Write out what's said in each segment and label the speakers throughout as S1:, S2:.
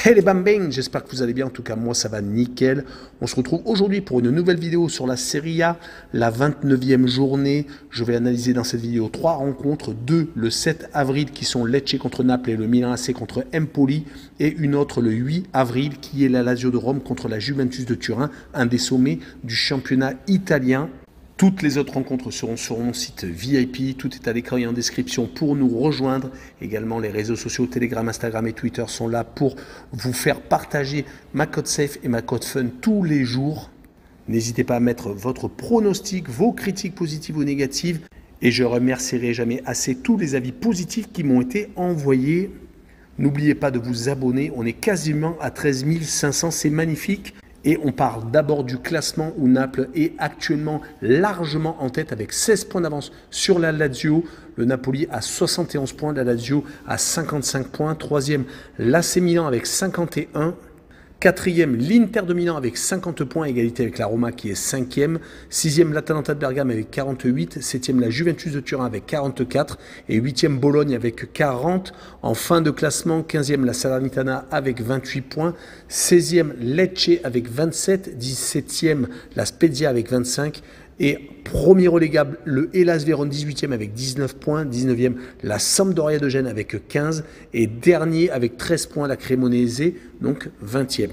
S1: Hey les bambins, j'espère que vous allez bien, en tout cas moi ça va nickel. On se retrouve aujourd'hui pour une nouvelle vidéo sur la Serie A, la 29e journée. Je vais analyser dans cette vidéo 3 rencontres, 2 le 7 avril qui sont Lecce contre Naples et le Milan AC contre Empoli, et une autre le 8 avril qui est la Lazio de Rome contre la Juventus de Turin, un des sommets du championnat italien. Toutes les autres rencontres seront sur mon site VIP, tout est à l'écran et en description pour nous rejoindre. Également les réseaux sociaux, Telegram, Instagram et Twitter sont là pour vous faire partager ma code safe et ma code fun tous les jours. N'hésitez pas à mettre votre pronostic, vos critiques positives ou négatives. Et je remercierai jamais assez tous les avis positifs qui m'ont été envoyés. N'oubliez pas de vous abonner, on est quasiment à 13 500, c'est magnifique. Et on parle d'abord du classement où Naples est actuellement largement en tête avec 16 points d'avance sur la Lazio. Le Napoli à 71 points, la Lazio à 55 points. Troisième, l'AC Milan avec 51. Quatrième, l'Inter de Milan avec 50 points, égalité avec la Roma qui est cinquième. Sixième, l'Atalanta de Bergame avec 48. Septième, la Juventus de Turin avec 44. Et huitième, Bologne avec 40. En fin de classement, 15e, la Salernitana avec 28 points. 16e, Lecce avec 27. 17e, la Spezia avec 25. Et premier relégable, le Hellas Vérone 18e avec 19 points. 19e, la Sampdoria de Gênes avec 15. Et dernier avec 13 points, la Cremonese, donc 20e.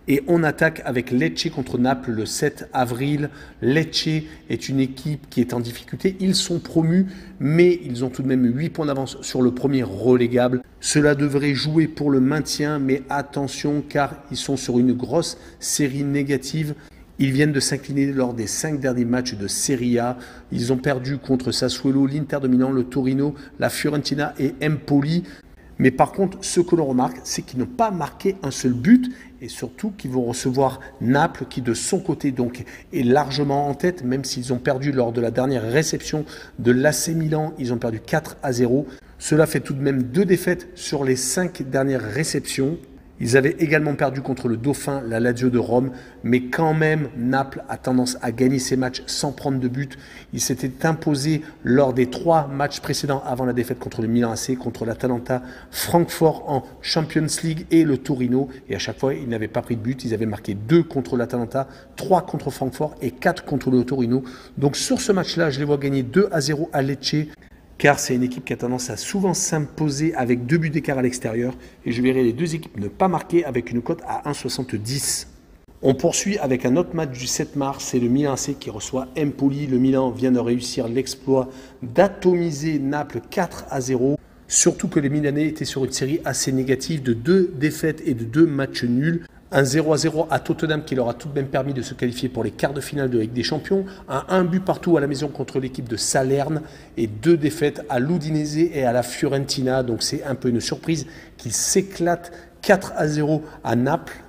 S1: Et on attaque avec Lecce contre Naples le 7 avril. Lecce est une équipe qui est en difficulté. Ils sont promus, mais ils ont tout de même 8 points d'avance sur le premier relégable. Cela devrait jouer pour le maintien, mais attention car ils sont sur une grosse série négative. Ils viennent de s'incliner lors des 5 derniers matchs de Serie A. Ils ont perdu contre Sassuolo, l'Inter de Milan, le Torino, la Fiorentina et Empoli. Mais par contre, ce que l'on remarque, c'est qu'ils n'ont pas marqué un seul but et surtout qu'ils vont recevoir Naples qui de son côté donc est largement en tête, même s'ils ont perdu lors de la dernière réception de l'AC Milan. Ils ont perdu 4-0. Cela fait tout de même 2 défaites sur les 5 dernières réceptions. Ils avaient également perdu contre le Dauphin, la Lazio de Rome, mais quand même, Naples a tendance à gagner ses matchs sans prendre de but. Il s'était imposé lors des 3 matchs précédents avant la défaite contre le Milan AC, contre l'Atalanta, Francfort en Champions League et le Torino. Et à chaque fois, ils n'avaient pas pris de but. Ils avaient marqué 2 contre l'Atalanta, 3 contre Francfort et 4 contre le Torino. Donc sur ce match-là, je les vois gagner 2-0 à Lecce, car c'est une équipe qui a tendance à souvent s'imposer avec 2 buts d'écart à l'extérieur. Et je verrai les 2 équipes ne pas marquer avec une cote à 1,70. On poursuit avec un autre match du 7 mars, c'est le Milan AC qui reçoit Empoli. Le Milan vient de réussir l'exploit d'atomiser Naples 4-0. Surtout que les Milanais étaient sur une série assez négative de 2 défaites et de 2 matchs nuls. Un 0-0 à Tottenham qui leur a tout de même permis de se qualifier pour les quarts de finale de Ligue des Champions. Un but partout à la maison contre l'équipe de Salerne et 2 défaites à l'Udinese et à la Fiorentina. Donc c'est un peu une surprise qu'ils s'éclatent 4-0 à Naples.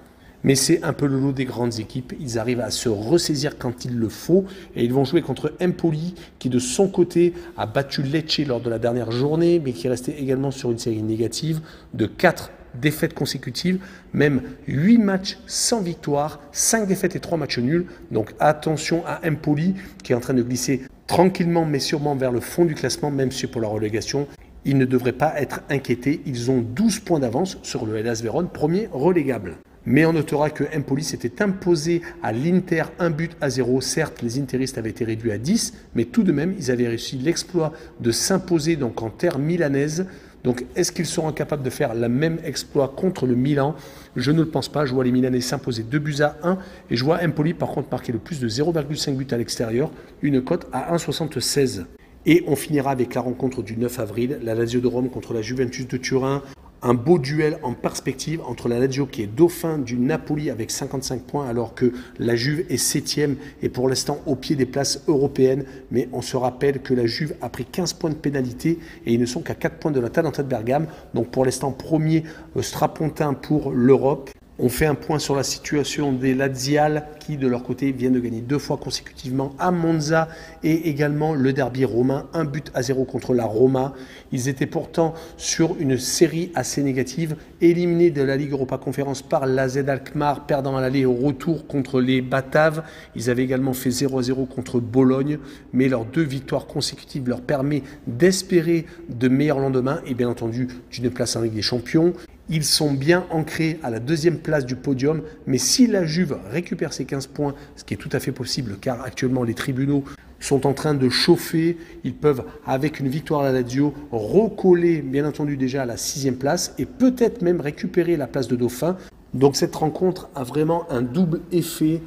S1: Mais c'est un peu le lot des grandes équipes. Ils arrivent à se ressaisir quand il le faut. Et ils vont jouer contre Empoli, qui de son côté a battu Lecce lors de la dernière journée, mais qui restait également sur une série négative de 4 défaites consécutives, même 8 matchs sans victoire, 5 défaites et 3 matchs nuls. Donc attention à Empoli, qui est en train de glisser tranquillement mais sûrement vers le fond du classement, même si pour la relégation, ils ne devraient pas être inquiétés. Ils ont 12 points d'avance sur le Hellas Vérone, premier relégable. Mais on notera que Empoli s'était imposé à l'Inter 1-0. Certes, les interistes avaient été réduits à 10, mais tout de même, ils avaient réussi l'exploit de s'imposer donc en terre milanaise. Donc, est-ce qu'ils seront capables de faire le même exploit contre le Milan? Je ne le pense pas. Je vois les Milanais s'imposer 2-1 et je vois Empoli par contre marquer le plus de 0,5 buts à l'extérieur, une cote à 1,76. Et on finira avec la rencontre du 9 avril, la Lazio de Rome contre la Juventus de Turin. Un beau duel en perspective entre la Lazio qui est dauphin du Napoli avec 55 points alors que la Juve est 7e et pour l'instant au pied des places européennes. Mais on se rappelle que la Juve a pris 15 points de pénalité et ils ne sont qu'à 4 points de l'Atalanta de Bergame. Donc pour l'instant premier strapontin pour l'Europe. On fait un point sur la situation des Lazial qui, de leur côté, viennent de gagner 2 fois consécutivement à Monza et également le derby romain, 1-0 contre la Roma. Ils étaient pourtant sur une série assez négative, éliminés de la Ligue Europa Conférence par l'AZ Alkmaar, perdant à l'aller et au retour contre les Bataves. Ils avaient également fait 0-0 contre Bologne, mais leurs 2 victoires consécutives leur permettent d'espérer de meilleurs lendemains et bien entendu d'une place en Ligue des Champions. Ils sont bien ancrés à la 2e place du podium, mais si la Juve récupère ses 15 points, ce qui est tout à fait possible car actuellement les tribunaux sont en train de chauffer, ils peuvent avec une victoire à la Lazio recoller bien entendu déjà à la 6e place et peut-être même récupérer la place de dauphin. Donc cette rencontre a vraiment un double effet.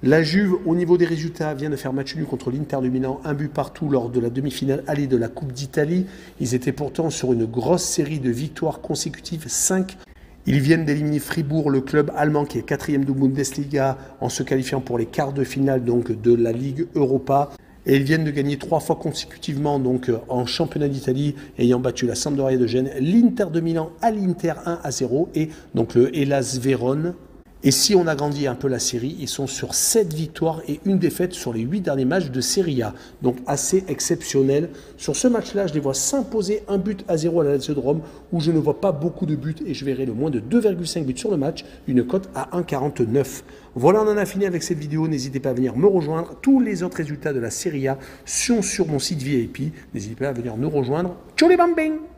S1: La Juve, au niveau des résultats, vient de faire match nul contre l'Inter de Milan, 1 but partout lors de la demi-finale allée de la Coupe d'Italie. Ils étaient pourtant sur une grosse série de victoires consécutives, 5. Ils viennent d'éliminer Fribourg, le club allemand qui est 4e de Bundesliga, en se qualifiant pour les quarts de finale donc, de la Ligue Europa. Et ils viennent de gagner 3 fois consécutivement donc, en championnat d'Italie, ayant battu la Sampdoria de Gênes, l'Inter de Milan à l'Inter 1-0 et donc le Hellas Vérone. Et si on agrandit un peu la série, ils sont sur 7 victoires et 1 défaite sur les 8 derniers matchs de Serie A. Donc assez exceptionnel. Sur ce match-là, je les vois s'imposer 1-0 à la Lazio de Rome, où je ne vois pas beaucoup de buts et je verrai le moins de 2,5 buts sur le match, une cote à 1,49. Voilà, on en a fini avec cette vidéo. N'hésitez pas à venir me rejoindre. Tous les autres résultats de la Serie A sont sur mon site VIP. N'hésitez pas à venir nous rejoindre. Ciao les bambins!